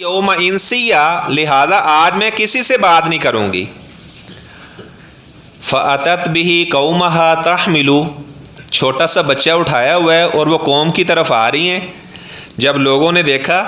یوم انسیہ، لہذا آج میں کسی سے بات نہیں کروں گی۔ فَأَتَتْ بِهِ قَوْمَهَا تَحْمِلُ، چھوٹا سا بچہ اٹھایا ہوا ہے اور وہ قوم کی طرف آ رہی ہیں۔ جب لوگوں نے دیکھا،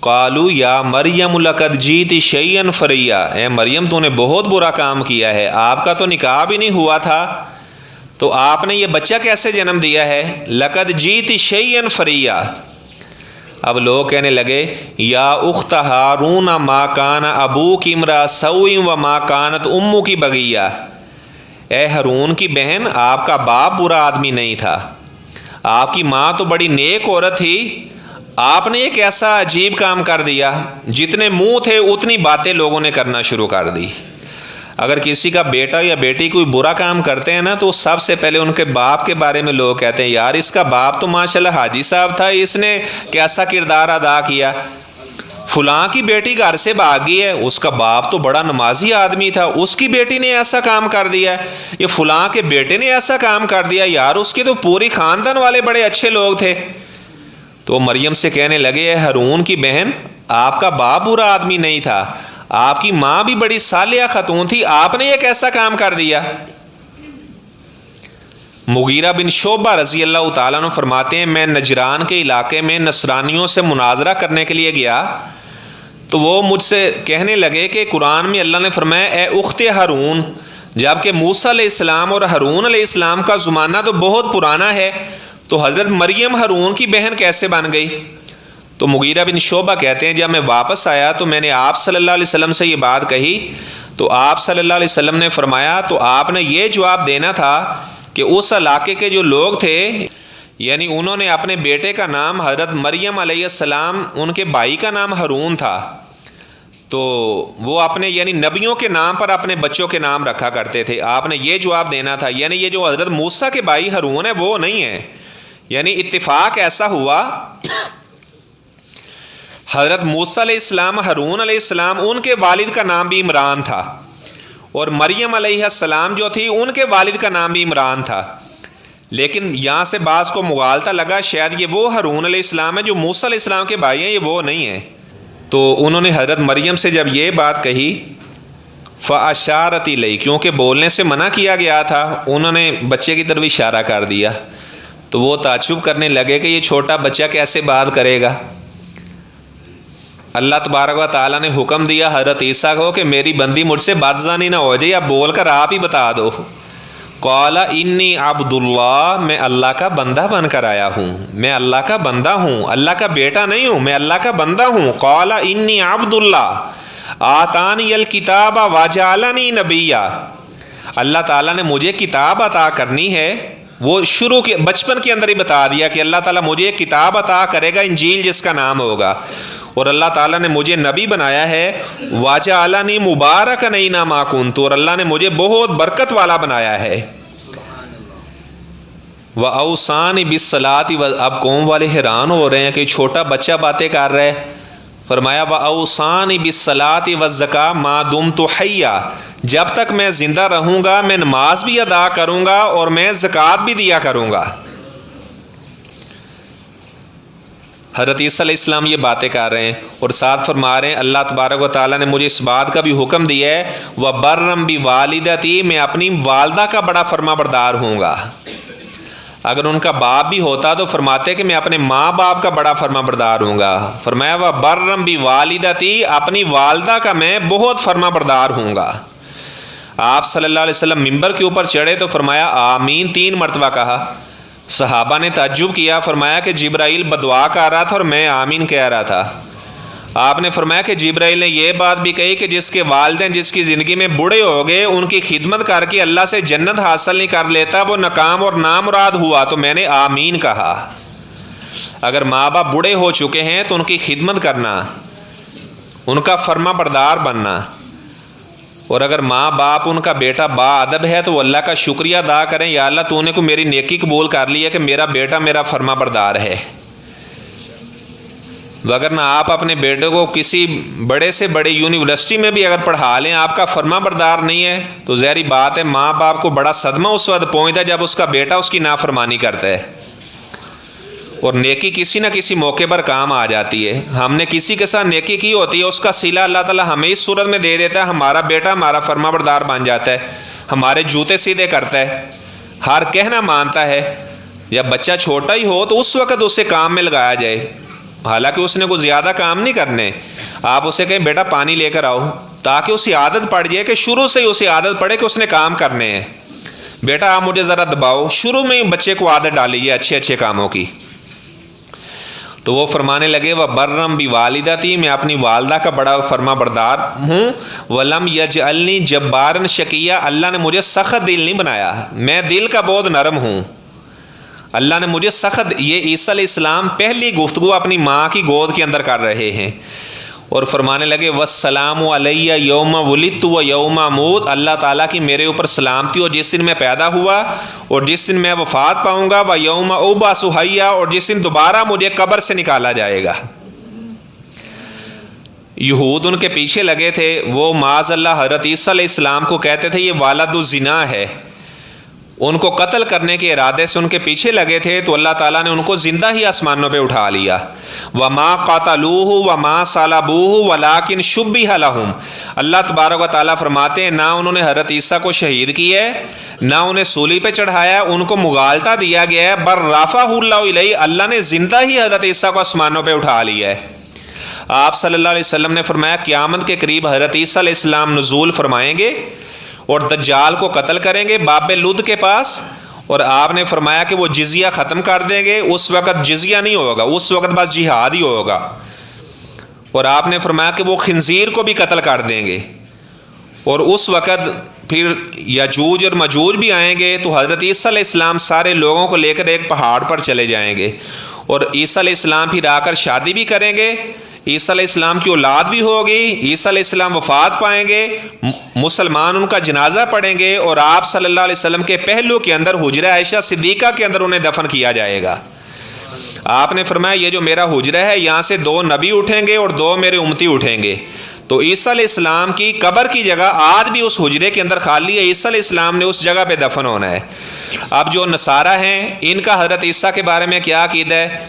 قالوا یا مریم لقد جئت شیئا فریا، اے مریم تو نے بہت برا کام کیا ہے، آپ کا تو نکاح بھی نہیں ہوا تھا، تو آپ نے یہ بچہ کیسے جنم دیا ہے؟ لقد جئت شیئا فریا۔ اب لوگ کہنے لگے یا اخت ہارون ما کان ابوک امرا سوء وما کانت امک بغیہ، اے ہارون کی بہن، آپ کا باپ برا آدمی نہیں تھا، آپ کی ماں تو بڑی نیک عورت تھی، آپ نے ایک ایسا عجیب کام کر دیا، جتنے منہ تھے اتنی باتیں لوگوں نے کرنا شروع کر دی۔ اگر کسی کا بیٹا یا بیٹی کوئی برا کام کرتے ہیں نا، تو سب سے پہلے ان کے باپ کے بارے میں لوگ کہتے ہیں یار اس کا باپ تو ماشاءاللہ حاجی صاحب تھا، اس نے کیسا کردار ادا کیا، فلاں کی بیٹی گھر سے بھاگی ہے، اس کا باپ تو بڑا نمازی آدمی تھا، اس کی بیٹی نے ایسا کام کر دیا، یہ فلاں کے بیٹے نے ایسا کام کر دیا، یار اس کے تو پوری خاندان والے بڑے اچھے لوگ تھے۔ تو مریم سے کہنے لگے اے ہارون کی بہن، آپ کا باپ برا آدمی نہیں تھا، آپ کی ماں بھی بڑی صالحہ خاتون تھی، آپ نے ایک ایسا کام کر دیا۔ مغیرہ بن شعبہ رضی اللہ تعالیٰ عنہ فرماتے ہیں میں نجران کے علاقے میں نصرانیوں سے مناظرہ کرنے کے لیے گیا، تو وہ مجھ سے کہنے لگے کہ قرآن میں اللہ نے فرمایا اے اخت ہارون، جبکہ موسیٰ علیہ السلام اور ہارون علیہ السلام کا زمانہ تو بہت پرانا ہے، تو حضرت مریم ہارون کی بہن کیسے بن گئی؟ تو مغیرہ بن شعبہ کہتے ہیں جب میں واپس آیا تو میں نے آپ صلی اللہ علیہ وسلم سے یہ بات کہی، تو آپ صلی اللہ علیہ وسلم نے فرمایا تو آپ نے یہ جواب دینا تھا کہ اس علاقے کے جو لوگ تھے، یعنی انہوں نے اپنے بیٹے کا نام حضرت مریم علیہ السلام، ان کے بھائی کا نام ہارون تھا، تو وہ اپنے یعنی نبیوں کے نام پر اپنے بچوں کے نام رکھا کرتے تھے، آپ نے یہ جواب دینا تھا، یعنی یہ جو حضرت موسیٰ کے بھائی ہارون ہے وہ نہیں ہے۔ یعنی اتفاق ایسا ہوا حضرت موسیٰ علیہ السلام، ہارون علیہ السلام، ان کے والد کا نام بھی عمران تھا، اور مریم علیہ السلام جو تھی ان کے والد کا نام بھی عمران تھا، لیکن یہاں سے بعض کو مغالطہ لگا شاید یہ وہ ہارون علیہ السلام ہے جو موسیٰ علیہ السلام کے بھائی ہیں، یہ وہ نہیں ہیں۔ تو انہوں نے حضرت مریم سے جب یہ بات کہی فَأَشَارَتْ إِلَيْهِ، کیونکہ بولنے سے منع کیا گیا تھا، انہوں نے بچے کی طرف اشارہ کر دیا، تو وہ تعجب کرنے لگے کہ یہ چھوٹا بچہ کیسے بات کرے گا۔ اللہ تبارک و تعالیٰ نے حکم دیا حضرت عیسیٰ کو کہ میری بندی مجھ سے بدزانی نہ ہو جائے، اب بول کر آپ ہی بتا دو۔ قال انی عبد اللہ، میں اللہ کا بندہ بن کر آیا ہوں، میں اللہ کا بندہ ہوں، اللہ کا بیٹا نہیں ہوں، میں اللہ کا بندہ ہوں۔ قال انی عبد اللہ آتانی الکتاب وجعلنی نبیا، اللہ تعالیٰ نے مجھے کتاب عطا کرنی ہے، وہ شروع کے بچپن کے اندر ہی بتا دیا کہ اللہ تعالیٰ مجھے ایک کتاب عطا کرے گا، انجیل جس کا نام ہوگا، اور اللہ تعالیٰ نے مجھے نبی بنایا ہے، وَجَعَلَنِي مُبَارَكًا أَيْنَمَا كُنتُ، اور اللہ نے مجھے بہت برکت والا بنایا ہے۔ وَأَوْصَانِي بِالصَّلَاةِ، اب قوم والے حیران ہو رہے ہیں کہ چھوٹا بچہ باتیں کر رہا ہے، فرمایا وَأَوْصَانِي بِالصَّلَاةِ وَالزَّكَاةِ مَا دُمْتُ حَيًّا، جب تک میں زندہ رہوں گا میں نماز بھی ادا کروں گا اور میں زکوٰۃ بھی دیا کروں گا۔ حضرت عیسیٰ علیہ السلام یہ باتیں کر رہے ہیں اور ساتھ فرما رہے ہیں اللہ تبارک و تعالیٰ نے مجھے اس بات کا بھی حکم دیا ہے وَبَرًّا بِوَالِدَتِي، میں اپنی والدہ کا بڑا فرما بردار ہوں گا۔ اگر ان کا باپ بھی ہوتا تو فرماتے کہ میں اپنے ماں باپ کا بڑا فرما بردار ہوں گا، فرمایا وَبَرًّا بِوَالِدَتِي، اپنی والدہ کا میں بہت فرما بردار ہوں گا۔ آپ صلی اللہ علیہ وسلم ممبر کے اوپر چڑھے تو فرمایا آمین 3 مرتبہ کہا، صحابہ نے تعجب کیا، فرمایا کہ جبرائیل بدعا کر رہا تھا اور میں آمین کہہ رہا تھا۔ آپ نے فرمایا کہ جبرائیل نے یہ بات بھی کہی کہ جس کے والدین جس کی زندگی میں بوڑھے ہو گئے ان کی خدمت کر کے اللہ سے جنت حاصل نہیں کر لیتا، وہ ناکام اور نامراد ہوا، تو میں نے آمین کہا۔ اگر ماں باپ بوڑھے ہو چکے ہیں تو ان کی خدمت کرنا، ان کا فرما بردار بننا، اور اگر ماں باپ ان کا بیٹا با ادب ہے تو وہ اللہ کا شکریہ ادا کریں، یا اللہ تو نے کو میری نیکی قبول کر لی ہے کہ میرا بیٹا میرا فرما بردار ہے۔ وگرنہ آپ اپنے بیٹے کو کسی بڑے سے بڑے یونیورسٹی میں بھی اگر پڑھا لیں، آپ کا فرما بردار نہیں ہے تو ظاہری بات ہے ماں باپ کو بڑا صدمہ اس وقت پہنچتا ہے جب اس کا بیٹا اس کی نافرمانی کرتا ہے۔ اور نیکی کسی نہ کسی موقع پر کام آ جاتی ہے. ہم نے کسی کے ساتھ نیکی کی ہوتی ہے، اس کا صلہ اللہ تعالیٰ ہمیں اس صورت میں دے دیتا ہے، ہمارا بیٹا ہمارا فرما بردار بن جاتا ہے، ہمارے جوتے سیدھے کرتا ہے، ہر کہنا مانتا ہے. جب بچہ چھوٹا ہی ہو تو اس وقت اسے کام میں لگایا جائے، حالانکہ اس نے کوئی زیادہ کام نہیں کرنے. آپ اسے کہیں بیٹا پانی لے کر آؤ، تاکہ اسی عادت پڑ جائے کہ شروع سے ہی اسے عادت پڑے کہ اس نے کام کرنے ہیں. بیٹا آپ مجھے ذرا دباؤ، شروع میں ہی بچے کو عادت ڈالیے اچھے اچھے کاموں کی. تو وہ فرمانے لگے وَبَرًّا بِوَالِدَتِی، میں اپنی والدہ کا بڑا فرما بردار ہوں. وَلَمْ يَجْعَلْنِی جَبَّارًا شَقِیًّا، اللہ نے مجھے سخت دل نہیں بنایا، میں دل کا بہت نرم ہوں. اللہ نے مجھے سخت، یہ عیسیٰ علیہ السلام پہلی گفتگو اپنی ماں کی گود کے اندر کر رہے ہیں، اور فرمانے لگے وَالسَّلَامُ عَلَيَّ يَوْمَ وُلِدتُّ وَيَوْمَ أَمُوتُ، اللہ تعالیٰ کی میرے اوپر سلامتی ہو جس دن میں پیدا ہوا اور جس دن میں وفات پاؤں گا، وَيَوْمَ أُبْعَثُ حَيًّا، اور جس دن دوبارہ مجھے قبر سے نکالا جائے گا. یہود ان کے پیچھے لگے تھے، وہ معاذ اللہ حضرت عیسیٰ علیہ السلام کو کہتے تھے یہ والد الزنا ہے، ان کو قتل کرنے کے ارادے سے ان کے پیچھے لگے تھے. تو اللہ تعالیٰ نے ان کو زندہ ہی آسمانوں پہ اٹھا لیا. وَمَا قَتَلُوهُ وَمَا صَلَبُوهُ وَلَٰكِنْ شُبِّهَ لَهُمْ، اللہ تبارک و تعالیٰ فرماتے ہیں نہ انہوں نے حضرت عیسیٰ کو شہید کیا ہے، نہ انہیں سولی پہ چڑھایا، ان کو مغالطہ دیا گیا ہے. بر رفعہ اللہ الیہ، اللہ نے زندہ ہی حضرت عیسیٰ کو آسمانوں پہ اٹھا لیا ہے. آپ صلی اللہ علیہ وسلم نے فرمایا قیامت کے قریب حضرت عیسیٰ علیہ السلام نزول فرمائیں گے اور دجال کو قتل کریں گے باب لد کے پاس، اور آپ نے فرمایا کہ وہ جزیہ ختم کر دیں گے. اس وقت جزیہ نہیں ہوگا، اس وقت بس جہاد ہی ہوگا. اور آپ نے فرمایا کہ وہ خنزیر کو بھی قتل کر دیں گے، اور اس وقت پھر یجوج اور مجوج بھی آئیں گے. تو حضرت عیسیٰ علیہ السلام سارے لوگوں کو لے کر ایک پہاڑ پر چلے جائیں گے، اور عیسیٰ علیہ السلام پھر آ کر شادی بھی کریں گے، عیسیٰ علیہ السلام کی اولاد بھی ہوگی، عیسیٰ علیہ السلام وفات پائیں گے، مسلمان ان کا جنازہ پڑھیں گے، اور آپ صلی اللہ علیہ وسلم کے پہلو کے اندر حجرہ عائشہ صدیقہ کے اندر انہیں دفن کیا جائے گا. آپ نے فرمایا یہ جو میرا حجرہ ہے یہاں سے 2 نبی اٹھیں گے اور 2 میرے امتی اٹھیں گے. تو عیسیٰ علیہ السلام کی قبر کی جگہ آج بھی اس حجرے کے اندر خالی ہے، عیسیٰ علیہ السلام نے اس جگہ پہ دفن ہونا ہے. اب جو نصارہ ہیں ان کا حضرت عیسیٰ کے بارے میں کیا عقیدہ ہے؟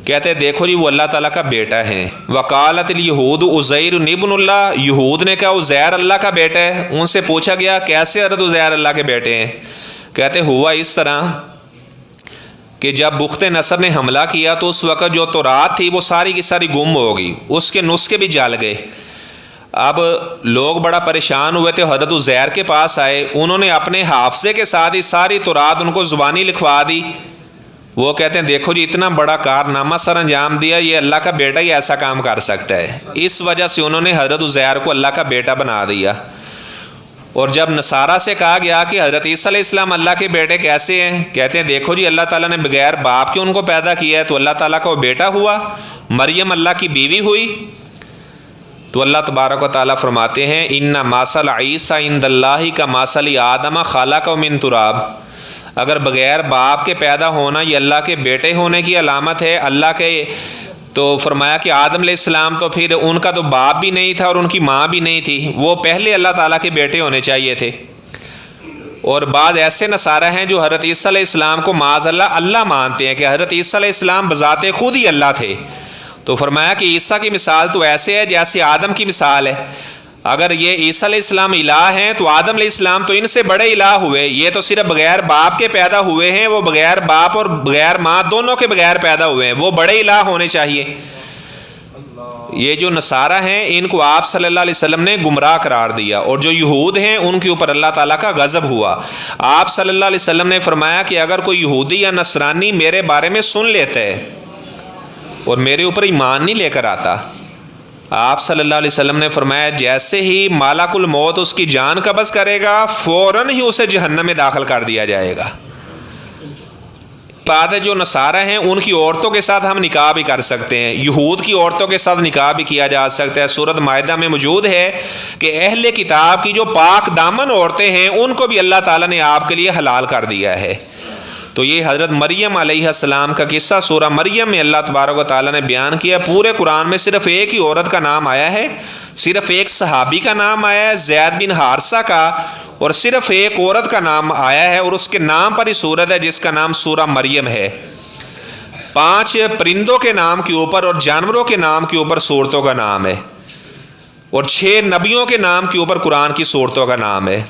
کہتے ہیں دیکھو جی وہ اللہ تعالیٰ کا بیٹا ہے. وقالت الیہود عزیر ابن اللہ، یہود نے کہا عزیر اللہ کا بیٹا ہے. ان سے پوچھا گیا کیسے حضرت عزیر اللہ کے بیٹے ہیں؟ کہتے ہوا اس طرح کہ جب بخت نصر نے حملہ کیا تو اس وقت جو تورات تھی وہ ساری کی ساری گم ہو گئی، اس کے نسخے بھی جل گئے. اب لوگ بڑا پریشان ہوئے تھے، حضرت عزیر کے پاس آئے، انہوں نے اپنے حافظے کے ساتھ ہی ساری تورات ان کو زبانی لکھوا دی. وہ کہتے ہیں دیکھو جی اتنا بڑا کارنامہ سر انجام دیا، یہ اللہ کا بیٹا ہی ایسا کام کر سکتا ہے. اس وجہ سے انہوں نے حضرت عزیر کو اللہ کا بیٹا بنا دیا. اور جب نصارہ سے کہا گیا کہ حضرت عیسیٰ علیہ السلام اللہ کے بیٹے کیسے ہیں؟ کہتے ہیں دیکھو جی اللہ تعالیٰ نے بغیر باپ کے ان کو پیدا کیا ہے، تو اللہ تعالیٰ کا وہ بیٹا ہوا، مریم اللہ کی بیوی ہوئی. تو اللہ تبارک و تعالیٰ فرماتے ہیں ان مثل عیسیٰ عند اللہ کا مثل آدم خلقہ من تراب، اگر بغیر باپ کے پیدا ہونا یہ اللہ کے بیٹے ہونے کی علامت ہے اللہ کے، تو فرمایا کہ آدم علیہ السلام تو پھر ان کا تو باپ بھی نہیں تھا اور ان کی ماں بھی نہیں تھی، وہ پہلے اللہ تعالیٰ کے بیٹے ہونے چاہیے تھے. اور بعض ایسے نصارہ ہیں جو حضرت عیسیٰ علیہ السلام کو معاذ اللہ مانتے ہیں کہ حضرت عیسیٰ علیہ السلام بذات خود ہی اللہ تھے. تو فرمایا کہ عیسیٰ کی مثال تو ایسے ہے جیسے آدم کی مثال ہے. اگر یہ عیسیٰ علیہ السلام الہ ہیں تو آدم علیہ السلام تو ان سے بڑے الہ ہوئے، یہ تو صرف بغیر باپ کے پیدا ہوئے ہیں، وہ بغیر باپ اور بغیر ماں دونوں کے بغیر پیدا ہوئے ہیں، وہ بڑے الہ ہونے چاہیے. یہ جو نصارہ ہیں ان کو آپ صلی اللہ علیہ وسلم نے گمراہ قرار دیا، اور جو یہود ہیں ان کے اوپر اللہ تعالیٰ کا غضب ہوا. آپ صلی اللہ علیہ وسلم نے فرمایا کہ اگر کوئی یہودی یا نصرانی میرے بارے میں سن لیتا ہے اور میرے اوپر ایمان نہیں لے کر آتا، آپ صلی اللہ علیہ وسلم نے فرمایا جیسے ہی مالک الموت اس کی جان قبض کرے گا فوراً ہی اسے جہنم میں داخل کر دیا جائے گا. بات ہے جو نصارہ ہیں ان کی عورتوں کے ساتھ ہم نکاح بھی کر سکتے ہیں، یہود کی عورتوں کے ساتھ نکاح بھی کیا جا سکتا ہے. سورۃ مائدہ میں موجود ہے کہ اہل کتاب کی جو پاک دامن عورتیں ہیں ان کو بھی اللہ تعالیٰ نے آپ کے لیے حلال کر دیا ہے. تو یہ حضرت مریم علیہ السلام کا قصہ سورہ مریم میں اللہ تبارک و تعالیٰ نے بیان کیا. پورے قرآن میں صرف ایک ہی عورت کا نام آیا ہے، صرف ایک صحابی کا نام آیا ہے زید بن حارثہ کا، اور صرف ایک عورت کا نام آیا ہے اور اس کے نام پر ہی سورت ہے جس کا نام سورہ مریم ہے. 5 پرندوں کے نام کے اوپر اور جانوروں کے نام کے اوپر صورتوں کا نام ہے، اور 6 نبیوں کے نام کے اوپر قرآن کی صورتوں کا نام ہے۔